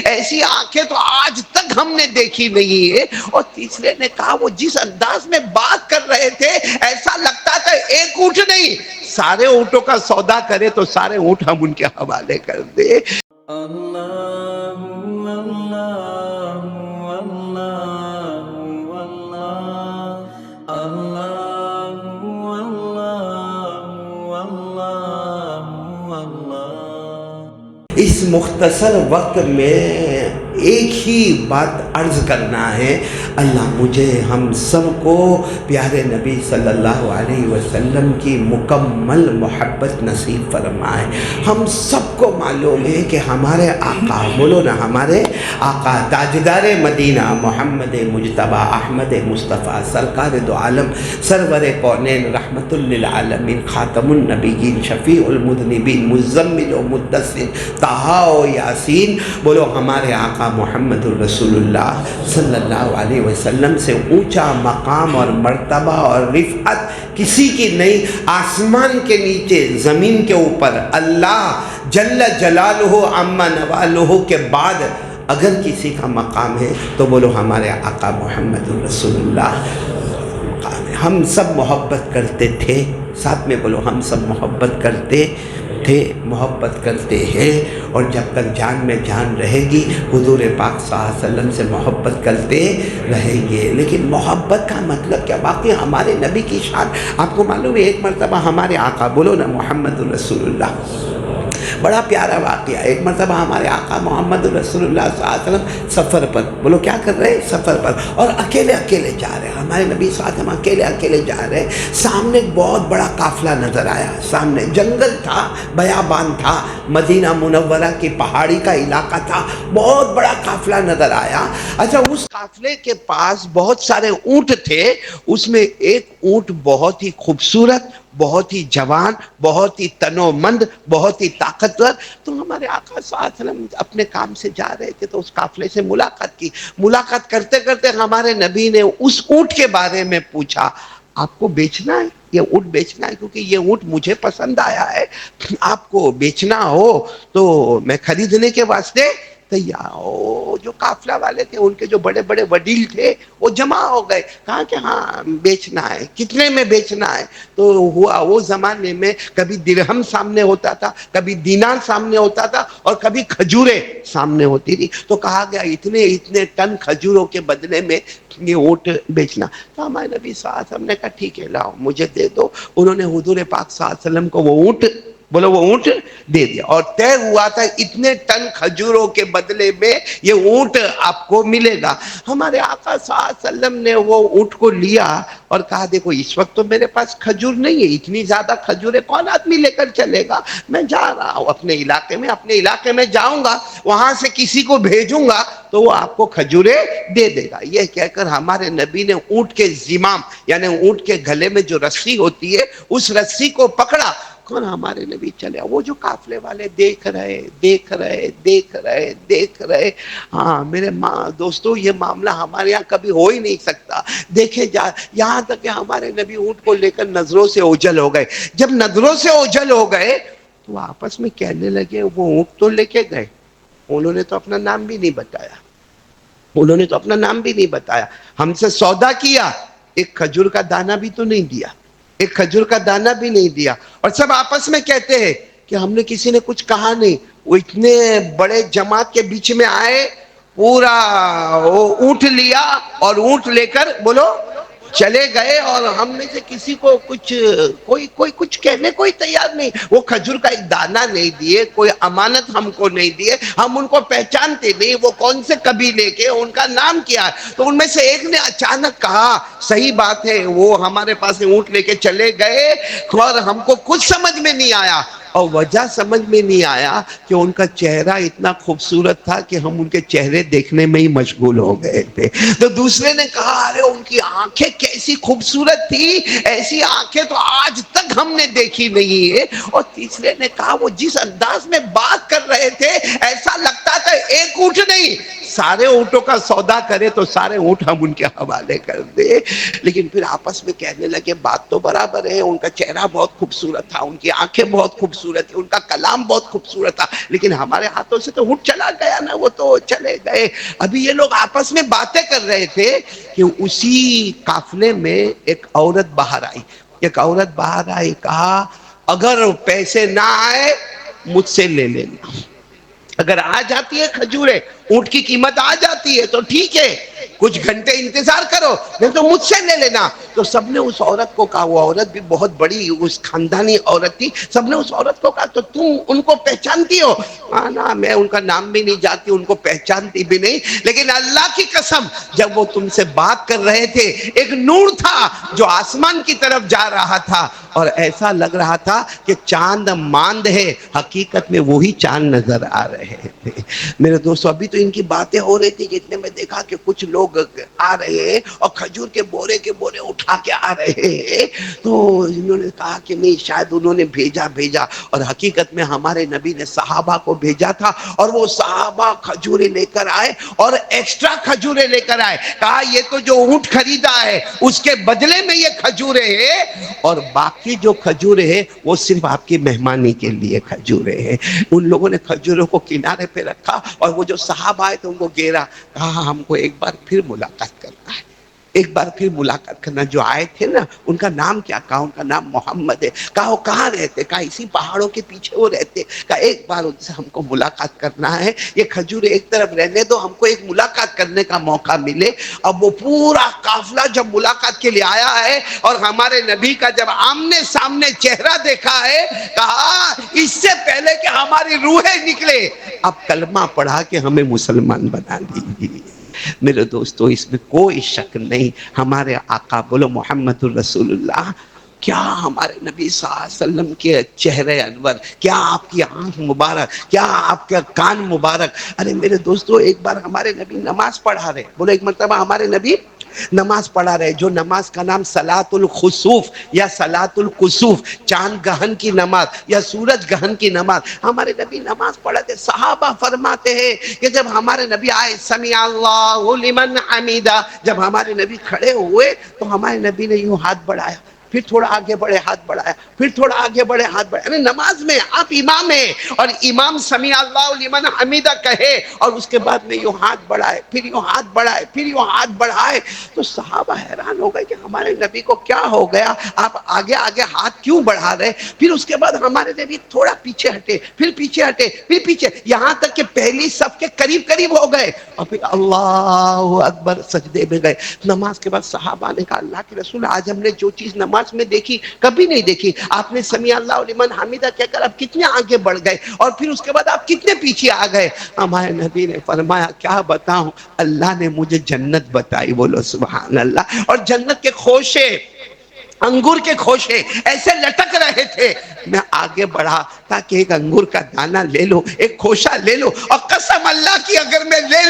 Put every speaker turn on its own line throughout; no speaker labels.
ایسی آنکھیں تو آج تک ہم نے دیکھی نہیں ہے۔ اور تیسرے نے کہا وہ جس انداز میں بات کر رہے تھے ایسا لگتا تھا ایک اونٹ نہیں سارے اونٹوں کا سودا کرے تو سارے اونٹ ہم ان کے حوالے کر دے۔
اللہ اللہ اللہ اللہ اللہ اللہ اللہ۔
اس مختصر وقت میں ایک ہی بات عرض کرنا ہے، اللہ مجھے ہم سب کو پیارے نبی صلی اللہ علیہ وسلم کی مکمل محبت نصیب فرمائے۔ ہم سب کو معلوم ہے کہ ہمارے آقا، بولو نا، ہمارے آقا تاجدار مدینہ محمد مجتبیٰ احمد مصطفیٰ سرکار دو عالم سرور کونین رحمت للعالمین خاتم النبیین شفیع المذنبین مزمل و مدثر طٰہٰ و یاسین، بولو ہمارے آقا محمد الرسول اللہ صلی اللہ علیہ وسلم سے اونچا مقام اور مرتبہ اور رفعت کسی کی نہیں۔ آسمان کے نیچے، زمین کے اوپر، اللہ جل جلالہ عما نوالہ کے بعد اگر کسی کا مقام ہے تو بولو ہمارے آقا محمد الرسول اللہ مقام ہے۔ ہم سب محبت کرتے تھے، ساتھ میں بولو ہم سب محبت کرتے تھے، محبت کرتے ہیں، اور جب تک جان میں جان رہے گی حضور پاک صلی اللہ علیہ وسلم سے محبت کرتے رہیں گے۔ لیکن محبت کا مطلب کیا؟ باقی ہمارے نبی کی شان آپ کو معلوم ہے۔ ایک مرتبہ ہمارے آقا، بولو نا محمد الرسول اللہ، بڑا پیارا واقعہ۔ ایک مرتبہ ہمارے آقا محمد رسول اللہ صلی اللہ علیہ وسلم سفر پر، بولو کیا کر رہے ہیں؟ سفر پر، اور اکیلے اکیلے جا رہے ہیں۔ ہمارے نبی صلی اللہ علیہ وسلم اکیلے اکیلے جا رہے ہیں۔ سامنے ایک بہت بڑا قافلہ نظر آیا، سامنے جنگل تھا، بیابان تھا، مدینہ منورہ کی پہاڑی کا علاقہ تھا، بہت بڑا قافلہ نظر آیا۔ اچھا، اس قافلے کے پاس بہت سارے اونٹ تھے، اس میں ایک اونٹ بہت ہی خوبصورت، بہت ہی جوان، بہت ہی تنومند، بہت ہی طاقتور۔ تو ہمارے آقا صلی اللہ علیہ وسلم اپنے کام سے جا رہے تھے تو اس قافلے سے ملاقات کی۔ ملاقات کرتے کرتے ہمارے نبی نے اس اونٹ کے بارے میں پوچھا، آپ کو بیچنا ہے؟ یہ اونٹ بیچنا ہے کیونکہ یہ اونٹ مجھے پسند آیا ہے، آپ کو بیچنا ہو تو میں خریدنے کے واسطے تیار ہو۔ جو قافلہ والے تھے، ان کے جو بڑے بڑے وڈیل تھے، وہ جمع ہو گئے، کہا کہ ہاں بیچنا ہے، کتنے میں بیچنا ہے؟ تو ہوا وہ زمانے میں کبھی درہم سامنے ہوتا تھا، کبھی دینار سامنے ہوتا تھا، اور کبھی کھجوریں سامنے ہوتی تھی۔ تو کہا گیا اتنے ٹن کھجوروں کے بدلے میں یہ اونٹ بیچنا۔ تو ہمارے نبی صلی اللہ علیہ وسلم نے کہا ٹھیک ہے، لاؤ مجھے دے دو۔ انہوں نے حضور پاک صلی اللہ علیہ وسلم کو وہ اونٹ، بولو وہ اونٹ دے دیا، اور طے ہوا تھا اتنے ٹن کھجوروں کے بدلے میں یہ اونٹ آپ کو ملے گا۔ ہمارے آقا صلی اللہ علیہ وسلم نے وہ اونٹ کو لیا اور کہا دیکھو اس وقت تو میرے پاس کھجور نہیں ہے، اتنی زیادہ کھجوریں کون آدمی لے کر چلے گا، میں جا رہا ہوں اپنے علاقے میں جاؤں گا، وہاں سے کسی کو بھیجوں گا تو وہ آپ کو کھجوریں دے دے گا۔ یہ کہہ کر ہمارے نبی نے اونٹ کے زمام، یعنی اونٹ کے گلے میں جو رسی ہوتی ہے، اس رسی کو پکڑا، کون؟ ہمارے نبی چلے۔ وہ جو قافلے والے دیکھ رہے، ہاں میرے دوستو، یہ معاملہ ہمارے یہاں کبھی ہو ہی نہیں سکتا۔ دیکھے جا، یہاں تک کہ ہمارے نبی اونٹ کو لے کر نظروں سے اوجھل ہو گئے۔ جب نظروں سے اوجھل ہو گئے تو آپس میں کہنے لگے وہ اونٹ تو لے کے گئے، انہوں نے تو اپنا نام بھی نہیں بتایا، ہم سے سودا کیا، ایک کھجور کا دانہ بھی تو نہیں دیا، اور سب آپس میں کہتے ہیں کہ ہم نے کسی نے کچھ کہا نہیں۔ وہ اتنے بڑے جماعت کے بیچ میں آئے، پورا اونٹ لیا اور اونٹ لے کر بولو چلے گئے، اور ہم میں سے کسی کو کوئی کچھ کہنے کوئی تیار نہیں۔ وہ کھجور کا ایک دانہ نہیں دیے، کوئی امانت ہم کو نہیں دیے، ہم ان کو پہچانتے نہیں، وہ کون سے قبیلے کے، ان کا نام کیا ہے۔ تو ان میں سے ایک نے اچانک کہا صحیح بات ہے، وہ ہمارے پاس اونٹ لے کے چلے گئے اور ہم کو کچھ سمجھ میں نہیں آیا، اور وجہ سمجھ میں نہیں آیا کہ ان کا چہرہ اتنا خوبصورت تھا کہ ہم ان کے چہرے دیکھنے میں ہی مشغول ہو گئے تھے۔ تو دوسرے نے کہا ارے ان کی آنکھیں کیسی خوبصورت تھی، ایسی آنکھیں تو آج تک ہم نے دیکھی نہیں ہے۔ اور تیسرے نے کہا وہ جس انداز میں بات کر رہے تھے ایسا لگتا تھا ایک اونٹ نہیں سارے اونٹوں کا سودا کرے تو سارے اونٹ ہم ان کے حوالے کر دیں. لیکن پھر آپس میں کہنے لگے بات تو برابر ہے، ان کا چہرہ بہت خوبصورت تھا، ان کی آنکھیں بہت خوبصورت تھی، ان کا کلام بہت خوبصورت تھا، لیکن ہمارے ہاتھوں سے تو اونٹ چلا گیا نا، وہ تو چلے گئے. ابھی یہ لوگ آپس میں باتیں کر رہے تھے کہ اسی قافلے میں ایک عورت باہر آئی. ایک عورت باہر آئی، کہا اگر پیسے نہ آئے مجھ سے لے لینا. اگر آ جاتی ہے کھجوریں، اونٹ کی قیمت آ جاتی ہے تو ٹھیک ہے، کچھ گھنٹے انتظار کرو، نہیں تو مجھ سے لے لینا. تو سب نے اس عورت کو کہا، وہ عورت بھی بہت بڑی اس خاندانی عورت تھی، سب نے اس عورت کو کہا تو تم ان کو پہچانتی ہو؟ نا میں ان کا نام بھی نہیں جانتی، ان کو پہچانتی بھی نہیں، لیکن اللہ کی قسم جب وہ تم سے بات کر رہے تھے ایک نور تھا جو آسمان کی طرف جا رہا تھا، اور ایسا لگ رہا تھا کہ چاند ماند ہے، حقیقت میں وہی چاند نظر آ رہے تھے. میرے دوستو ابھی تو ان کی باتیں ہو رہی تھی کہ اتنے میں دیکھا کہ کچھ لوگ آ رہے ہیں اور کھجور کے بورے اٹھا کے آ رہے ہیں. تو انہوں نے کہا کہ نہیں، شاید انہوں نے بھیجا، اور حقیقت میں ہمارے نبی نے صحابہ کو بھیجا تھا، اور وہ صحابہ کھجوریں لے کر آئے اور ایکسٹرا کھجوریں لے کر آئے. کہا یہ تو جو اونٹ خریدا ہے اس کے بدلے میں یہ کھجوریں ہیں، اور باقی جو کھجوریں ہیں وہ صرف آپ کی مہمانی کے لیے کھجوریں ہیں. ان لوگوں نے کھجوروں کو کنارے پہ رکھا، اور وہ جو صحابہ آئے تھے ان کو گھیرا. کہا ہم کو ایک بار پھر ملاقات کرنا ہے، ایک بار پھر ملاقات کرنا. جو آئے تھے نا ان کا نام کیا؟ کہا ان کا نام محمد ہے. کہا وہ کہاں رہتے؟ کہا اسی پہاڑوں کے پیچھے وہ رہتے. کہا ایک بار ان سے ہم کو ملاقات کرنا ہے، یہ کھجوریں ایک طرف رہنے دو، ہم کو ایک ملاقات کرنے کا موقع ملے. اب وہ پورا قافلہ جب ملاقات کے لیے آیا ہے اور ہمارے نبی کا جب آمنے سامنے چہرہ دیکھا ہے، کہا اس سے پہلے کہ ہماری روحیں نکلے اب کلمہ پڑھا کہ ہمیں مسلمان بنا دیجیے. میرے دوستو اس میں کوئی شک نہیں، ہمارے آقا بولو محمد الرسول اللہ، کیا ہمارے نبی صلی اللہ علیہ وسلم کے چہرے انور، کیا آپ کی آنکھ مبارک، کیا آپ کا کان مبارک. ارے میرے دوستو ایک بار ہمارے نبی نماز پڑھا رہے، بولو ایک مرتبہ ہمارے نبی نماز پڑھا رہے، جو نماز کا نام صلاۃ الخسوف یا صلاۃ الکسوف، چاند گہن کی نماز یا سورج گہن کی نماز. ہمارے نبی نماز پڑھتے، صحابہ فرماتے ہیں کہ جب ہمارے نبی آئے سمیع اللہ لمن حمیدہ، جب ہمارے نبی کھڑے ہوئے تو ہمارے نبی نے یوں ہاتھ بڑھایا، پھر تھوڑا آگے بڑھے ہاتھ بڑھایا، پھر تھوڑا آگے بڑھے ہاتھ بڑھایا. یعنی نماز میں آپ امام ہیں اور امام سمیع اللہ لمن حمیدہ کہے اور اس کے بعد میں یوں ہاتھ بڑھائے، پھر یوں ہاتھ بڑھائے، پھر یوں ہاتھ بڑھائے. تو صحابہ حیران ہو گئے کہ ہمارے نبی کو کیا ہو گیا، آپ آگے آگے ہاتھ کیوں بڑھا رہے. پھر اس کے بعد ہمارے نبی تھوڑا پیچھے ہٹے، پھر پیچھے ہٹے، پھر پیچھے، یہاں تک کہ پہلی صف کے قریب قریب ہو گئے، اور پھر اللہ اکبر سجدے میں گئے. نماز کے بعد صحابہ نے کہا اللہ کے رسول آج ہم نے جو چیز نماز میں دیکھی کبھی نہیں دیکھی. آپ نے سمیع اللہ لمن حمیدہ کہہ کر اب کتنے آگے بڑھ گئے، اور پھر اس کے بعد آپ کتنے پیچھے آ گئے. ہمارے نبی نے فرمایا کیا بتاؤں، اللہ نے مجھے جنت بتائی. بولو سبحان اللہ. اور جنت کے خوشے، انگور کے خوشے ایسے لٹک رہے تھے. میں آگے بڑھا تاکہ ایک انگور کا دانہ لے لو، ایک خوشہ لے لو، اور قسم اللہ کی اگر میں لے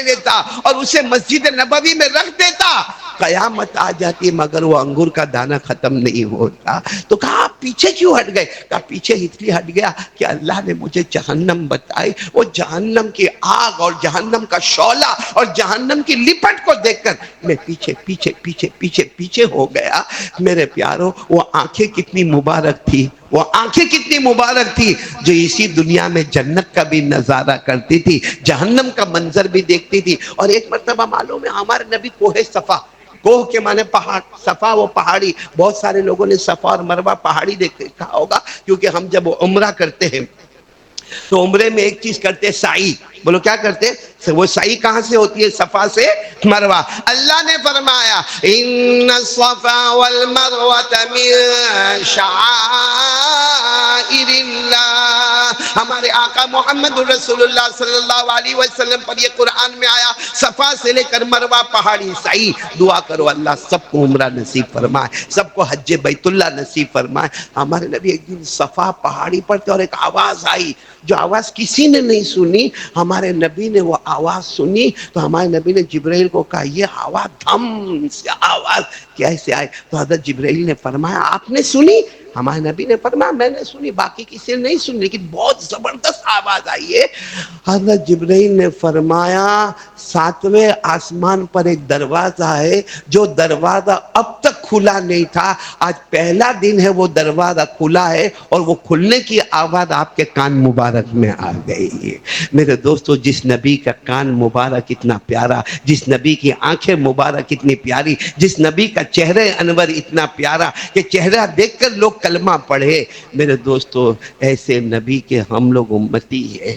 لیتا اور اسے مسجد نبوی میں رکھ دیتا قیامت آ جاتی مگر وہ انگور کا دانہ ختم نہیں ہوتا. تو کہا آپ پیچھے کیوں ہٹ گئے؟ کہا پیچھے اس لیے ہٹ گیا کہ اللہ نے مجھے جہنم بتائی، وہ جہنم کی آگ اور جہنم کا شعلہ اور جہنم کی لپٹ کو دیکھ کر میں پیچھے پیچھے پیچھے پیچھے پیچھے ہو گیا. میرے پیارو وہ آنکھیں کتنی مبارک تھی، وہ آنکھیں کتنی مبارک تھی جو اسی دنیا میں جنت کا بھی نظارہ کرتی تھی، جہنم کا منظر بھی دیکھتی تھی. اور ایک مرتبہ معلوم ہے ہمارے نبی کوہ صفا، کوہ کے معنی پہاڑ، صفا وہ پہاڑی، بہت سارے لوگوں نے صفا اور مروہ پہاڑی دیکھا ہوگا، کیونکہ ہم جب عمرہ کرتے ہیں تو عمرے میں ایک چیز کرتے سعی. بولو کیا کرتے؟ وہ سعی کہاں سے ہوتی ہے؟ صفا سے مروہ. اللہ نے فرمایا ان الصفا والمروۃ من شعائر اللہ. ہمارے آقا محمد رسول اللہ صلی اللہ علیہ وسلم پر یہ قرآن میں آیا صفا سے لے کر مروہ پہاڑی سعی. دعا کرو اللہ سب کو عمرہ نصیب فرمائے، سب کو حج بیت اللہ نصیب فرمائے. ہمارے نبی ایک دن صفا پہاڑی پر تھے اور ایک آواز آئی جو آواز کسی نے نہیں سنی، ہمارے نبی نے وہ آواز سنی تو ہمارے نبی نے جبرائیل کو کہا یہ آواز دھم سے آواز کیسے آئے؟ تو حضرت جبرائیل نے فرمایا آپ نے سنی؟ ہمارے نبی نے فرمایا میں نے سنی، باقی کسی نے نہیں سنی، لیکن بہت زبردست آواز آئی ہے۔ حضرت جبرائیل نے فرمایا 7ویں آسمان پر ایک دروازہ ہے، جو دروازہ اب تک کھلا نہیں تھا، آج پہلا دن ہے وہ دروازہ کھلا ہے، اور وہ کھلنے کی آواز آپ کے کان مبارک میں آ گئی ہے۔ میرے دوستو، جس نبی کا کان مبارک اتنا پیارا، جس نبی کی آنکھیں مبارک اتنی پیاری، جس نبی کا چہرہ انور اتنا پیارا کہ چہرہ دیکھ کر لوگ کلمہ پڑھے، میرے دوستو ایسے نبی کے ہم لوگ امتی ہیں۔